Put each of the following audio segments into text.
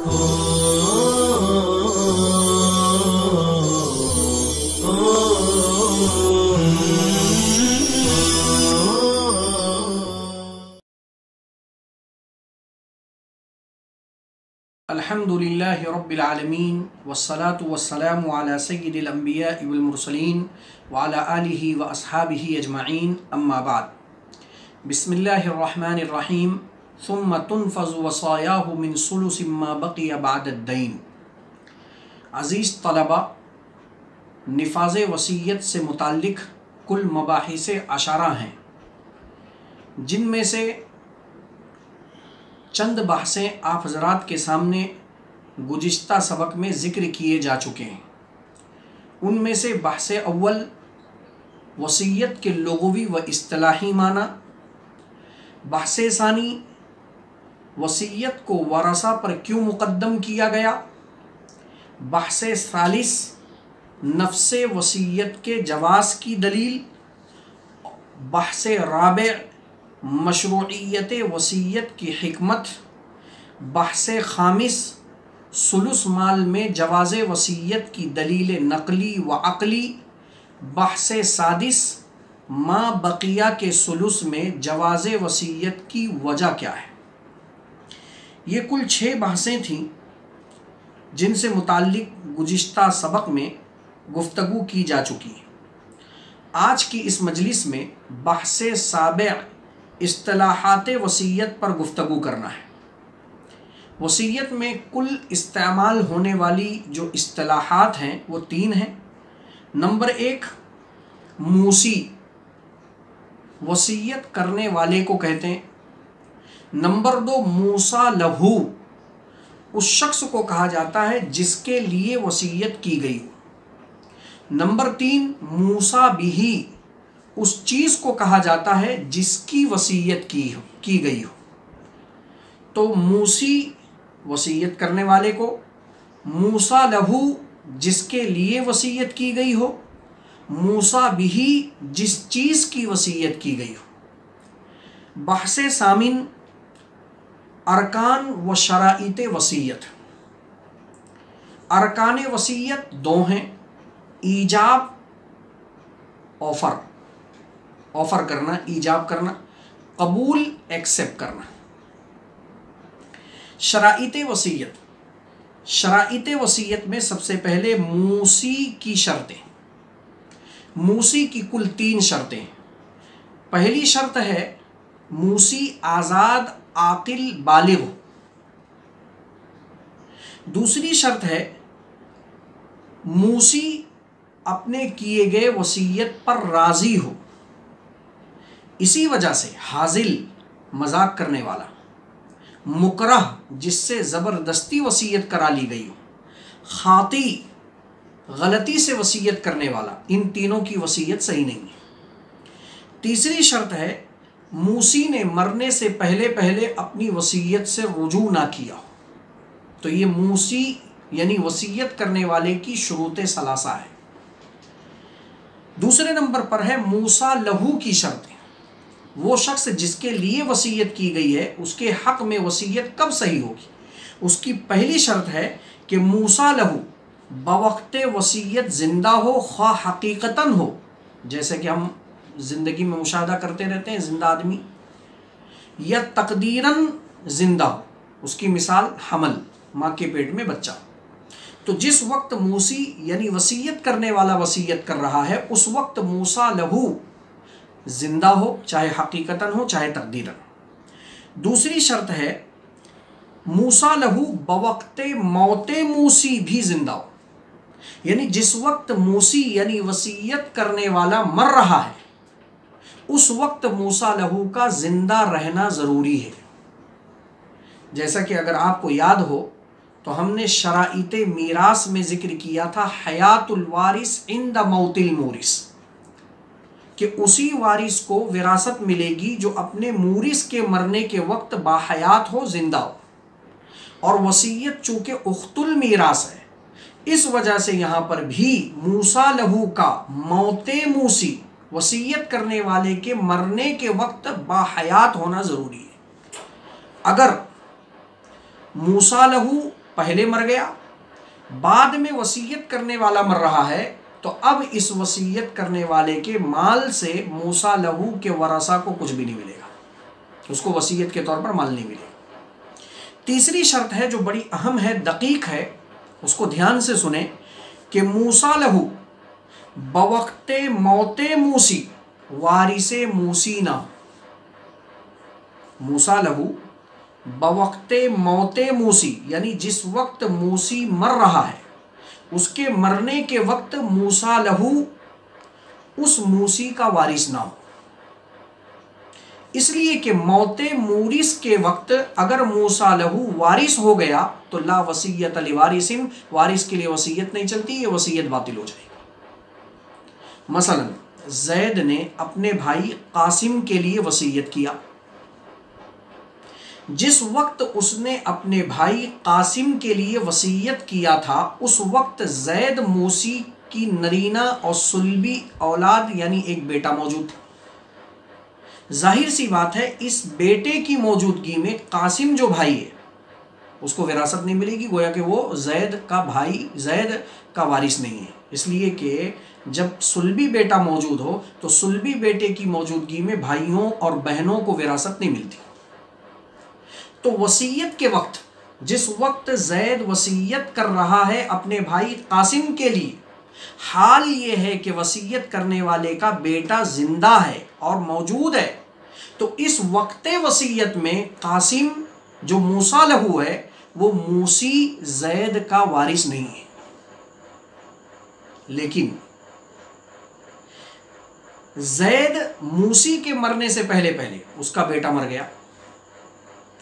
अल्हम्दुलिल्लाहि रब्बिल आलमीन वस्सलातु वस्सलामु अला सय्यिदिल अंबिया वल मुरसलीन व अला आलिहि व अस्हाबिहि अजमईन अम्मा बाद। बिस्मिल्लाहिर रहमानिर रहीम। सुम्मा तुनफज़ु वसायाहु मिन सुलुसिम मा बक़िया बअद-दैन। अज़ीज़ तलबा, निफ़ाज़ वसीयत से मुताल्लिक़ कुल मबाहिस अशारा हैं, जिनमें से चंद बहसें आप हज़रात के सामने गुज़िश्ता सबक में ज़िक्र किए जा चुके हैं। उनमें से बहस अव्वल वसीयत के लुग़वी व इस्तिलाही माना, बहस सानी वसीयत को वरसा पर क्यों मुक़द्दम किया गया, बहस सालिस नफ्स वसीयत के जवाज़ की दलील, बहस राबे मशरूइयत वसीयत की हिकमत, बहस खामिस सुलुस माल में जवाज़ वसीयत की दलील नकली व अक़ली, बहस सादिस मा बक़िया के सुलुस में जवाज़ वसीयत की वजह क्या है। ये कुल 6 बहसें थीं जिनसे मुताल्लिक़ गुज़िश्ता सबक में गुफ्तगू की जा चुकी है। आज की इस मजलिस में बहस साबे इस्तिलाहात वसीयत पर गुफ्तगू करना है। वसीयत में कुल इस्तेमाल होने वाली जो इस्तिलाहात हैं वो 3 हैं। नंबर 1 मूसी, वसीयत करने वाले को कहते हैं। नंबर 2 मूसा लहू, उस शख्स को कहा जाता है जिसके लिए वसीयत की गई हो। नंबर 3 मूसा बिही, उस चीज़ को कहा जाता है जिसकी वसीयत की गई हो। तो मूसी वसीयत करने वाले को, मूसा लहू जिसके लिए वसीयत की गई हो, मूसा बिही जिस चीज़ की वसीयत की गई हो। बहस सामिन अरकान व शराइत वसीयत। अरकान वसीयत 2 हैं, ईजाब ऑफ़र करना, ईजाब करना, कबूल एक्सेप्ट करना। शराइत वसीयत, शराइत वसीयत में सबसे पहले मूसी की शर्तें। मूसी की कुल 3 शर्तें। पहली शर्त है मूसी आज़ाद आकिल बालिग हो। दूसरी शर्त है मूसी अपने किए गए वसीयत पर राज़ी हो। इसी वजह से हाजिल मजाक करने वाला, मुकरह जिससे ज़बरदस्ती वसीयत करा ली गई हो, खाती गलती से वसीयत करने वाला, इन तीनों की वसीयत सही नहीं है। तीसरी शर्त है मूसी ने मरने से पहले पहले अपनी वसीयत से रुजू ना किया हो। तो ये मूसी यानी वसीयत करने वाले की शुरूत सलासा है। दूसरे नंबर पर है मूसा लहू की शर्तें। वो शख्स जिसके लिए वसीयत की गई है उसके हक़ में वसीयत कब सही होगी। उसकी पहली शर्त है कि मूसा लहू बवक्त वसीयत ज़िंदा हो, ख्वा हकीकतन हो, जैसे कि हम ज़िंदगी में मुशाहदा करते रहते हैं ज़िंदा आदमी, या तकदीरन ज़िंदा हो, उसकी मिसाल हमल, माँ के पेट में बच्चा। तो जिस वक्त मूसी यानी वसीयत करने वाला वसीयत कर रहा है उस वक्त मूसा लहू ज़िंदा हो, चाहे हकीकतन हो चाहे तकदीरन। दूसरी शर्त है मूसा लहू बवक्त मौत मूसी भी ज़िंदा हो, यानी जिस वक्त मूसी यानी वसीयत करने वाला मर रहा है उस वक्त मूसा लहू का ज़िंदा रहना ज़रूरी है। जैसा कि अगर आपको याद हो तो हमने शराइत मीरास में ज़िक्र किया था हयातुल वारिस इंद मौतिल मूरिस, कि उसी वारिस को विरासत मिलेगी जो अपने मूरिस के मरने के वक्त बाहयात हो, ज़िंदा हो। और वसीयत चूँकि उख्तुल मीरास है, इस वजह से यहाँ पर भी मूसा लहू का मौते मूसी वसीयत करने वाले के मरने के वक्त बाहयात होना ज़रूरी है। अगर मूसा लहू पहले मर गया, बाद में वसीयत करने वाला मर रहा है, तो अब इस वसीयत करने वाले के माल से मूसा लहू के वरसा को कुछ भी नहीं मिलेगा, उसको वसीयत के तौर पर माल नहीं मिलेगा। तीसरी शर्त है जो बड़ी अहम है, दकीक है, उसको ध्यान से सुने कि मूसा लहू बवक्ते मौते मूसी वारिसे मूसी ना, मूसा लहू बवक्ते मौते मूसी, यानी जिस वक्त मूसी मर रहा है उसके मरने के वक्त मूसा लहू उस मूसी का वारिस ना हो। इसलिए कि मौते मूरिस के वक्त अगर मूसा लहू वारिस हो गया तो ला वसीयत अली वारिसिन, वारिस के लिए वसीयत नहीं चलती, ये वसीयत बातिल हो जाएगी। मसलन जैद ने अपने भाई कासिम के लिए वसीयत किया, जिस वक्त उसने अपने भाई कासिम के लिए वसीयत किया था उस वक्त जैद मूसी की नरीना और सुल्बी औलाद यानी एक बेटा मौजूद था। जाहिर सी बात है इस बेटे की मौजूदगी में कासिम जो भाई है उसको विरासत नहीं मिलेगी, गोया कि वो जैद का भाई, जैद का वारिस नहीं है। इसलिए कि जब सुल्बी बेटा मौजूद हो तो सुल्बी बेटे की मौजूदगी में भाइयों और बहनों को विरासत नहीं मिलती। तो वसीयत के वक्त, जिस वक्त जैद वसीयत कर रहा है अपने भाई कासिम के लिए, हाल ये है कि वसीयत करने वाले का बेटा जिंदा है और मौजूद है, तो इस वक्त वसीयत में कासिम जो मूसा लहू है वो मूसी जैद का वारिस नहीं है। लेकिन जैद मूसी के मरने से पहले पहले उसका बेटा मर गया,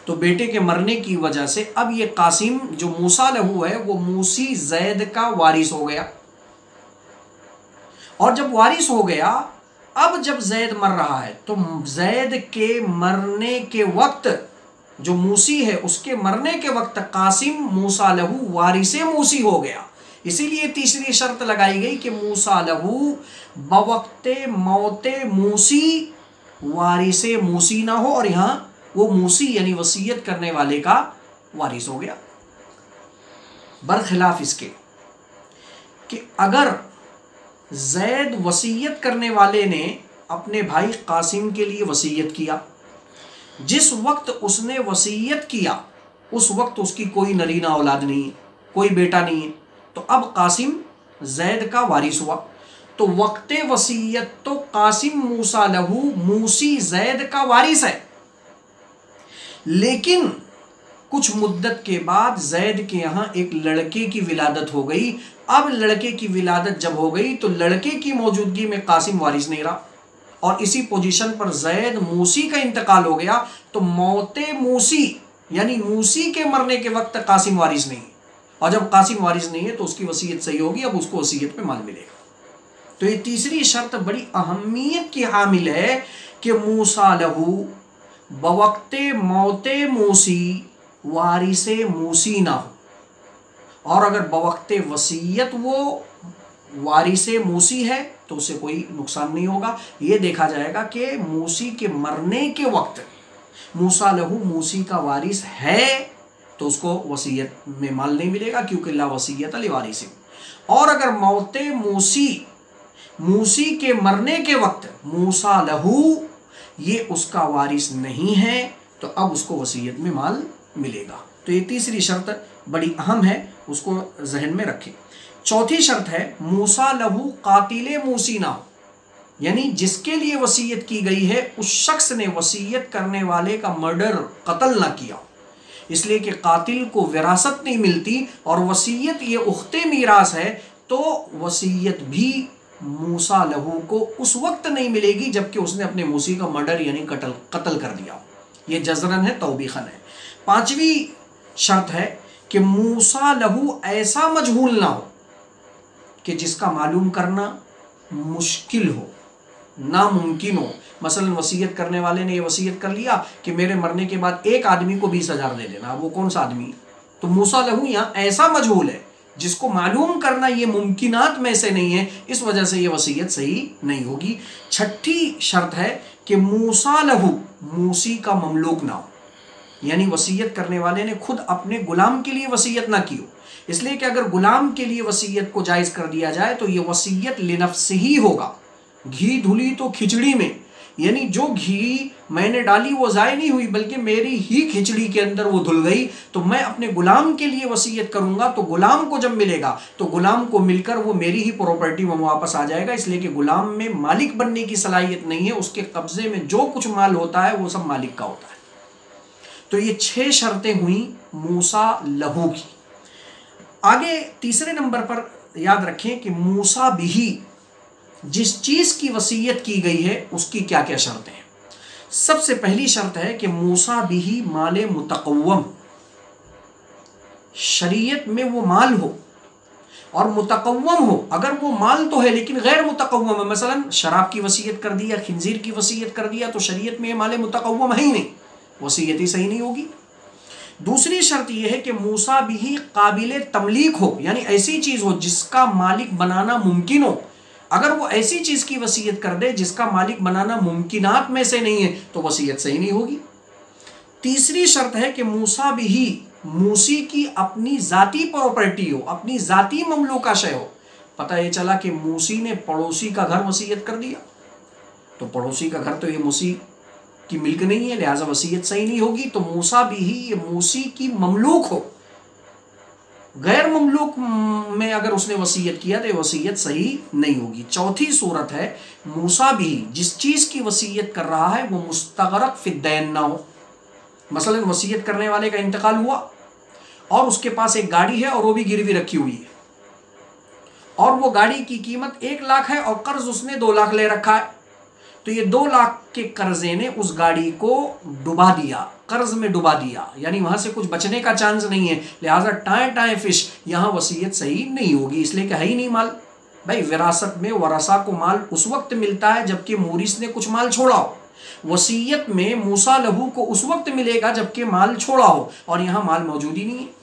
तो बेटे के मरने की वजह से अब ये कासिम जो मूसा लहू है वो मूसी जैद का वारिस हो गया। और जब वारिस हो गया, अब जब जैद मर रहा है तो जैद के मरने के वक्त जो मूसी है उसके मरने के वक्त कासिम मूसा लहू वारिसे मूसी हो गया। इसीलिए तीसरी शर्त लगाई गई कि मूसा लहू बवक्ते मौते मूसी वारिसे मूसी ना हो, और यहां वो मूसी यानी वसीयत करने वाले का वारिस हो गया। बरखिलाफ इसके कि अगर जैद वसीयत करने वाले ने अपने भाई कासिम के लिए वसीयत किया, जिस वक्त उसने वसीयत किया उस वक्त उसकी कोई नरीना औलाद नहीं है, कोई बेटा नहीं है, तो अब कासिम जैद का वारिस हुआ, तो वक्ते वसीयत तो कासिम मूसा लहू मूसी जैद का वारिस है। लेकिन कुछ मुद्दत के बाद जैद के यहाँ एक लड़के की विलादत हो गई। अब लड़के की विलादत जब हो गई तो लड़के की मौजूदगी में कासिम वारिस नहीं रहा, और इसी पोजीशन पर जैद मूसी का इंतकाल हो गया, तो मौते मूसी यानी मूसी के मरने के वक्त कासिम वारिस नहीं, और जब कासिम वारिस नहीं है तो उसकी वसीयत सही होगी, अब उसको वसीयत पे माल मिलेगा। तो ये तीसरी शर्त बड़ी अहमियत की हामिल है कि मूसा लहू बवक्ते मौते मूसी वारिसे मूसी ना हो, और अगर बवक्ते वसीयत वो वारिसे मूसी है तो उसे कोई नुकसान नहीं होगा। ये देखा जाएगा कि मूसी के मरने के वक्त मूसा लहू मूसी का वारिस है तो उसको वसीयत में माल नहीं मिलेगा, क्योंकि ला वसीयत अली वारिसिन। और अगर मौते मूसी, मूसी के मरने के वक्त मूसा लहू ये उसका वारिस नहीं है तो अब उसको वसीयत में माल मिलेगा। तो ये तीसरी शर्त बड़ी अहम है, उसको जहन में रखें। चौथी शर्त है मूसा लहू कातिले मूसी ना हो, यानी जिसके लिए वसीयत की गई है उस शख्स ने वसीयत करने वाले का मर्डर, कत्ल ना किया, इसलिए कि कातिल को विरासत नहीं मिलती और वसीयत ये उख्ते मीरास है, तो वसीयत भी मूसा लहू को उस वक्त नहीं मिलेगी जबकि उसने अपने मूसी का मर्डर यानी कत्ल कर दिया। ये जजरन है, तौबीखन है। पांचवी शर्त है कि मूसा लहू ऐसा मजहूल ना हो कि जिसका मालूम करना मुश्किल हो, नामुमकिन हो। मसलन वसीयत करने वाले ने ये वसीयत कर लिया कि मेरे मरने के बाद एक आदमी को 20,000 दे देना, वो कौन सा आदमी? तो मूसा लहू यहाँ ऐसा मजहूल है जिसको मालूम करना ये मुमकिनात में से नहीं है, इस वजह से ये वसीयत सही नहीं होगी। छठी शर्त है कि मूसा लहू मूसी का ममलूक ना हो, यानी वसीयत करने वाले ने खुद अपने गुलाम के लिए वसीयत ना की हो। इसलिए कि अगर गुलाम के लिए वसीयत को जायज़ कर दिया जाए तो ये वसीयत लिनफ्सिही होगा। घी धुली तो खिचड़ी में, यानी जो घी मैंने डाली वो ज़ाय नहीं हुई बल्कि मेरी ही खिचड़ी के अंदर वो धुल गई। तो मैं अपने गुलाम के लिए वसीयत करूंगा तो गुलाम को जब मिलेगा तो गुलाम को मिलकर वो मेरी ही प्रॉपर्टी में वापस आ जाएगा। इसलिए कि गुलाम में मालिक बनने की सलाहियत नहीं है, उसके कब्जे में जो कुछ माल होता है वो सब मालिक का होता है। तो ये 6 शर्तें हुई मूसा लहू की। आगे तीसरे नंबर पर याद रखें कि मूसा बिही, जिस चीज की वसीयत की गई है उसकी क्या क्या शर्तें हैं। सबसे पहली शर्त है कि मूसा बिही माले मुतकव्वम, शरीयत में वो माल हो और मुतकव्वम हो। अगर वो माल तो है लेकिन गैर मुतकव्वम है, मसलन शराब की वसीयत कर दी या खिंजीर की वसीयत कर दिया, तो शरीयत में माले मुतकव्वम है ही नहीं, वसीयत ही सही नहीं होगी। दूसरी शर्त यह है कि मूसा बिही काबिल तमलीक हो, यानी ऐसी चीज हो जिसका मालिक बनाना मुमकिन हो। अगर वो ऐसी चीज की वसीयत कर दे जिसका मालिक बनाना मुमकिनात में से नहीं है तो वसीयत सही नहीं होगी। तीसरी शर्त है कि मूसा बिही, मूसी की अपनी जाती प्रॉपर्टी हो, अपनी जाती ममलूका शय हो। पता ये चला कि मूसी ने पड़ोसी का घर वसीयत कर दिया, तो पड़ोसी का घर तो ये मूसी की मिल्क नहीं है, लिहाजा वसीयत सही नहीं होगी। तो मूसा बिही ये मूसी की ममलूक हो, गैर ममलूक में अगर उसने वसीयत किया तो वसीयत सही नहीं होगी। चौथी सूरत है मूसा भी जिस चीज की वसीयत कर रहा है वो मुस्तगरक फिद्दैन ना हो। मसलन वसीयत करने वाले का इंतकाल हुआ और उसके पास एक गाड़ी है और वो भी गिरवी रखी हुई है और वो गाड़ी की कीमत 1 लाख है और कर्ज उसने 2 लाख ले रखा है, तो ये 2 लाख के कर्जे ने उस गाड़ी को डुबा दिया, कर्ज में डुबा दिया, यानी वहां से कुछ बचने का चांस नहीं है। लिहाजा टाए टाए फिश, यहां वसीयत सही नहीं होगी, इसलिए कि है ही नहीं माल। भाई विरासत में वरसा को माल उस वक्त मिलता है जबकि मूरिस ने कुछ माल छोड़ा हो, वसीयत में मूसा लहू को उस वक्त मिलेगा जबकि माल छोड़ा हो, और यहां माल मौजूद ही नहीं है।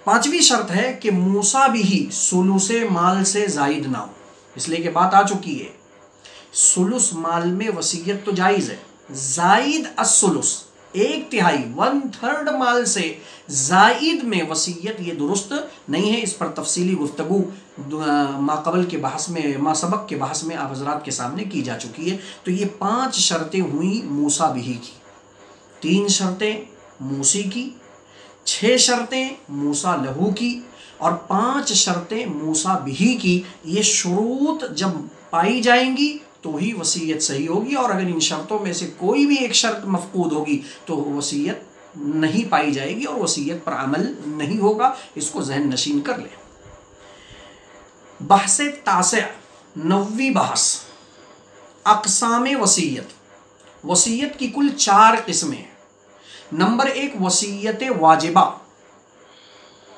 पांचवी शर्त है कि मूसा भी सुलुसे माल से जायद ना हो, इसलिए कि बात आ चुकी है सुलुस माल में वसीयत तो जायज है, जायद असुलुस 1/3 1/3 माल से जायद में वसीयत ये दुरुस्त नहीं है। इस पर तफसीली गुफ्तगू माकबल के बहस में, मासबक के बहस में आप हजरात के सामने की जा चुकी है। तो ये 5 शर्तें हुई मूसा बिही की, 3 शर्तें मूसी की, 6 शर्तें मूसा लहू की और 5 शर्तें मूसा बिही की। ये शुरूत जब पाई जाएंगी तो ही वसीयत सही होगी, और अगर इन शर्तों में से कोई भी एक शर्त मफकूद होगी तो वसीयत नहीं पाई जाएगी और वसीयत पर अमल नहीं होगा। इसको जहन नशीन कर ले। बहस तासे 9वीं बहस, अक़साम वसीयत। वसीयत की कुल 4 किस्में हैं। नंबर 1 वसीयत वाजिबा,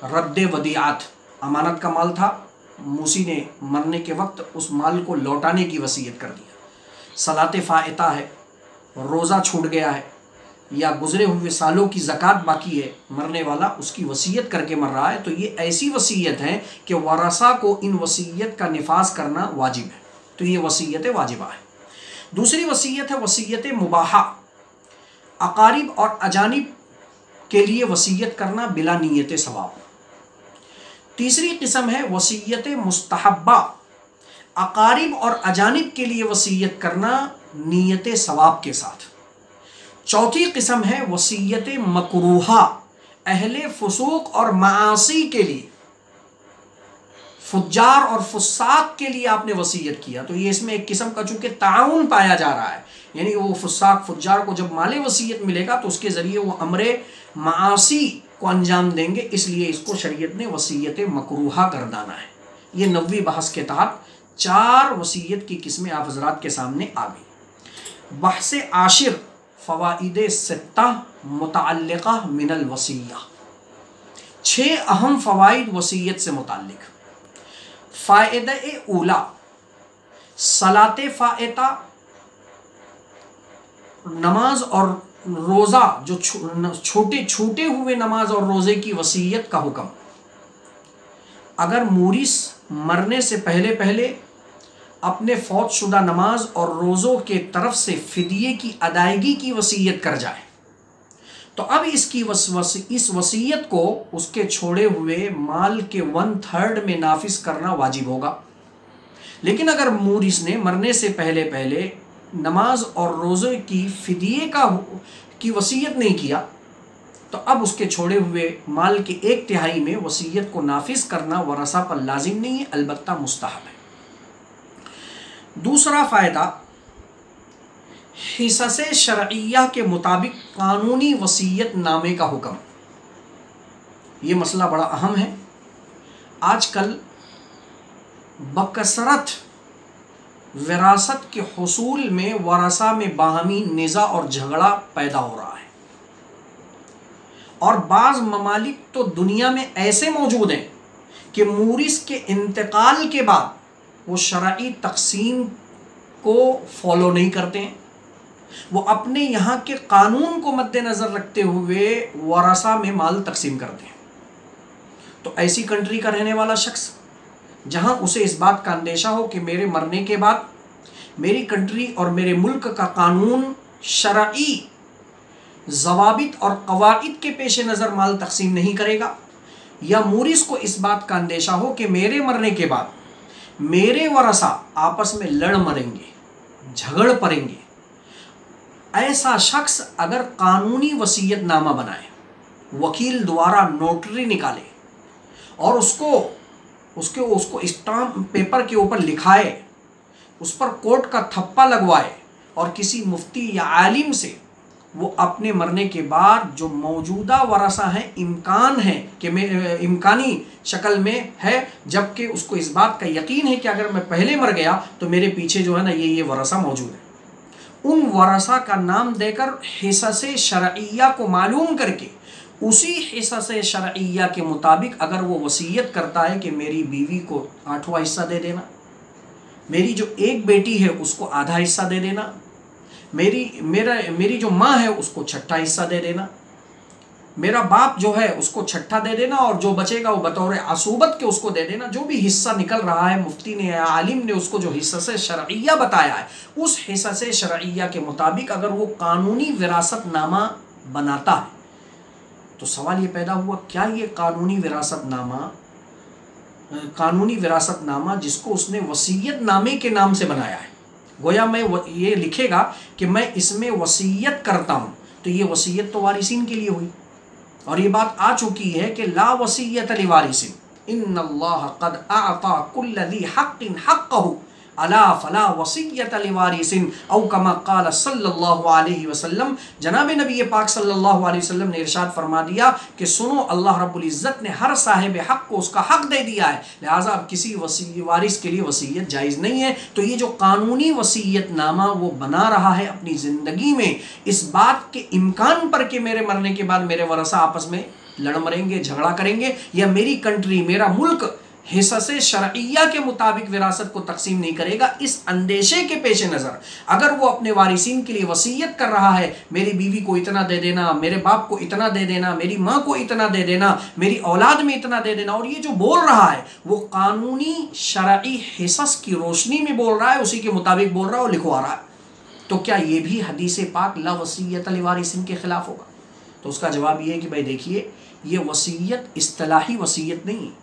रद्द वदियात, अमानत का माल था, मूसी ने मरने के वक्त उस माल को लौटाने की वसीयत कर दिया। सलात फ़ाइता है, रोज़ा छूट गया है या गुजरे हुए सालों की ज़कात बाकी है, मरने वाला उसकी वसीयत करके मर रहा है, तो ये ऐसी वसीयत है कि वरसा को इन वसीयत का निफाज करना वाजिब है, तो ये वसीयत वाजिबा है। दूसरी वसीयत है वसीयत मुबाहा, अकारिब और अजानिब के लिए वसीयत करना बिला नीयत सवाब। तीसरी किस्म है वसीयत मुस्तहब्बा, अकारिब और अजानिब के लिए वसीयत करना नीयत सवाब के साथ। चौथी किस्म है वसीयत मकरूहा, अहले फुसूक और मासी के लिए, फुज्जार और फुस्साक के लिए आपने वसीयत किया, तो ये इसमें एक किस्म का चूंकि ताउन पाया जा रहा है, यानी वो फुस्साक फुज्जार को जब माले वसीयत मिलेगा तो उसके ज़रिए वो अमरे मासी को अंजाम देंगे, इसलिए इसको शरीयत ने वसीयत मकरूहा गर्दाना है। ये 9वीं बहस के तहत 4 वसीयत की किस्में आप हजरात के सामने आ गई। बहस आशिर फ़वाइद सित्ता मुतअल्लिक़ा मिनल वसीया, 6 अहम फ़वाइद वसीयत से मुताल्लिक़। फ़ायदा ऊला, सलात फ़ाइता, नमाज और रोज़ा, जो छोटे छूटे हुए नमाज और रोज़े की वसीयत का हुक्म। अगर मूरिस मरने से पहले पहले अपने फौत शुदा नमाज और रोज़ों के तरफ से फ़िदिये की अदायगी की वसीयत कर जाए तो अब इसकी इस वसीयत को उसके छोड़े हुए माल के 1/3 में नाफिज करना वाजिब होगा। लेकिन अगर मूरिस ने मरने से पहले पहले नमाज और रोज़े की फिदिये की वसीयत नहीं किया, तो अब उसके छोड़े हुए माल के 1/3 में वसीयत को नाफिज करना वरसा पर लाजिम नहीं है, अलबत्ता मुस्तहब है। दूसरा फ़ायदा, हिस्से शरइया के मुताबिक कानूनी वसीयत नामे का हुक्म। ये मसला बड़ा अहम है। आजकल बकसरत विरासत के हुसूल में वरसा में बाहमी निज़ा और झगड़ा पैदा हो रहा है, और बाज़ ममालिक तो दुनिया में ऐसे मौजूद हैं कि मूरिस के इंतकाल के बाद वो शरई तक़सीम को फॉलो नहीं करते हैं। वो अपने यहाँ के कानून को मद्देनज़र रखते हुए वरसा में माल तकसीम करते हैं। तो ऐसी कंट्री का रहने वाला शख्स जहाँ उसे इस बात का अंदेशा हो कि मेरे मरने के बाद मेरी कंट्री और मेरे मुल्क का कानून शरई ज़वाबित और क़वाइद के पेश नज़र माल तकसीम नहीं करेगा, या मूरिस को इस बात का अंदेशा हो कि मेरे मरने के बाद मेरे वरसा आपस में लड़ मरेंगे, झगड़ पड़ेंगे, ऐसा शख्स अगर कानूनी वसीयत नामा बनाए, वकील द्वारा नोटरी निकाले और उसको स्टाम्प पेपर के ऊपर लिखाए, उस पर कोर्ट का थप्पा लगवाए और किसी मुफ्ती या आलिम से वो अपने मरने के बाद जो मौजूदा वरसा है इम्कान है कि इम्कानी शक्ल में है, जबकि उसको इस बात का यकीन है कि अगर मैं पहले मर गया तो मेरे पीछे जो है ना ये वरसा मौजूद है, उन वरसा का नाम देकर हिस्से शरइया को मालूम करके उसी हिस्से शरइया के मुताबिक अगर वो वसीयत करता है कि मेरी बीवी को 8वां हिस्सा दे देना, मेरी जो एक बेटी है उसको आधा हिस्सा दे देना, मेरी जो माँ है उसको 6ठा हिस्सा दे देना, मेरा बाप जो है उसको 6ठा दे देना, और जो बचेगा वो बतौर असूबत के उसको दे देना। जो भी हिस्सा निकल रहा है मुफ्ती ने या आलिम ने उसको जो हिस्सा शरइया बताया है, उस हिस्सा शरइया के मुताबिक अगर वो कानूनी विरासत नामा बनाता है, तो सवाल ये पैदा हुआ क्या ये कानूनी विरासत नामा जिसको उसने वसीयत नामे के नाम से बनाया है, गोया मैं ये लिखेगा कि मैं इसमें वसीयत करता हूँ, तो ये वसीयत तो वारिसीन के लिए हुई, और ये बात आ चुकी है कि ला वसीयत लिवारिसिन इन्नल्लाह क़द अअता कुल्ल ज़ी हक़्क़िन हक़्क़हु अला फला वसीयत लिवारिसिन औ कमा क़ाल सल्लल्लाहु अलैहि वसल्लम। जनाब नबी पाक सल्लल्लाहु अलैहि वसल्लम ने इरशाद फरमा दिया कि सुनो, अल्लाह रब्बुल इज़्ज़त ने हर साहिब हक़ को उसका हक़ दे दिया है, लिहाजा अब किसी वारिस के लिए वसीयत जायज़ नहीं है। तो ये जो कानूनी वसीयत नामा वो बना रहा है अपनी ज़िंदगी में इस बात के इम्कान पर कि मेरे मरने के बाद मेरे वरसा आपस में लड़ मरेंगे, झगड़ा करेंगे, या मेरी कंट्री, मेरा मुल्क हिस्से शरइया के मुताबिक विरासत को तकसीम नहीं करेगा, इस अंदेशे के पेश नज़र अगर वो अपने वारिसीन के लिए वसीयत कर रहा है, मेरी बीवी को इतना दे देना, मेरे बाप को इतना दे देना, मेरी माँ को इतना दे देना, मेरी औलाद में इतना दे देना, और ये जो बोल रहा है वो कानूनी शरई हिस्स की रोशनी में बोल रहा है, उसी के मुताबिक बोल रहा है और लिखवा रहा है, तो क्या ये भी हदीस पाक ला वसीयत लिवारिसिन के खिलाफ होगा? तो उसका जवाब ये है कि भाई देखिए, ये वसीयत इस्तिलाही वसीयत नहीं है,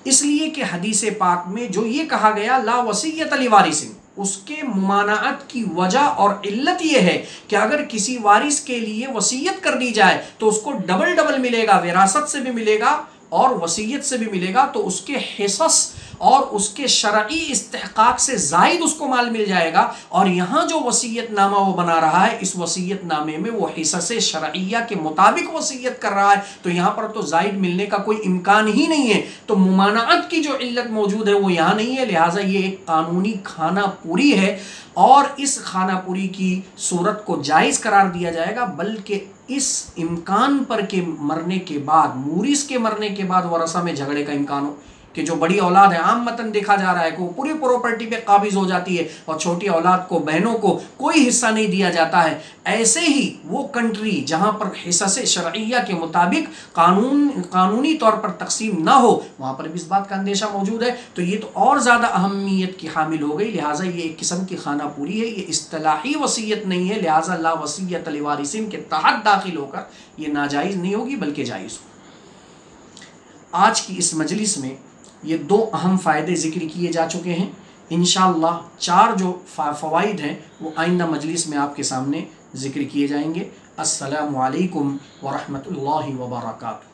इसलिए कि हदीस पाक में जो ये कहा गया ला वसीयत लिवारिसिन, उसके मुमानाअत की वजह और इल्लत ये है कि अगर किसी वारिस के लिए वसीयत कर दी जाए तो उसको डबल मिलेगा, विरासत से भी मिलेगा और वसीयत से भी मिलेगा, तो उसके हिस्स और उसके शरई इस्तेहकाक से जायद उसको माल मिल जाएगा। और यहाँ जो वसीयत नामा वो बना रहा है, इस वसीयत नामे में वो हिस्से शरइया के मुताबिक वसीयत कर रहा है, तो यहाँ पर तो जायद मिलने का कोई इम्कान ही नहीं है, तो मुमानाअत की जो इल्लत मौजूद है वो यहाँ नहीं है, लिहाजा ये एक कानूनी खाना पूरी है और इस खाना पूरी की सूरत को जायज़ करार दिया जाएगा, बल्कि इस इम्कान पर के मरने के बाद, मूरिस के मरने के बाद वरसा में झगड़े का इम्कान हो, कि जो बड़ी औलाद है, आम मतन देखा जा रहा है कि वो पूरी प्रॉपर्टी पे काबिज हो जाती है और छोटी औलाद को, बहनों को कोई हिस्सा नहीं दिया जाता है। ऐसे ही वो कंट्री जहाँ पर हिस्स शरइया के मुताबिक कानूनी तौर पर तकसीम ना हो, वहाँ पर भी इस बात का अंदेशा मौजूद है। तो ये तो और ज़्यादा अहमियत की हामिल हो गई। लिहाजा ये एक किस्म की खाना पूरी है, ये इस्तिलाही वसीयत नहीं है। लिहाजा ला वसीयत लिवारिसिन के तहत दाखिल होकर ये नाजायज़ नहीं होगी बल्कि जायज़ हो। आज की इस मजलिस में ये 2 अहम फ़ायदे ज़िक्र किए जा चुके हैं। इंशाअल्लाह 4 जो फ़वाइद हैं वो आइंदा मजलिस में आपके सामने ज़िक्र किए जाएंगे। अस्सलामु अलैकुम व रहमतुल्लाहि व बरकातुहू।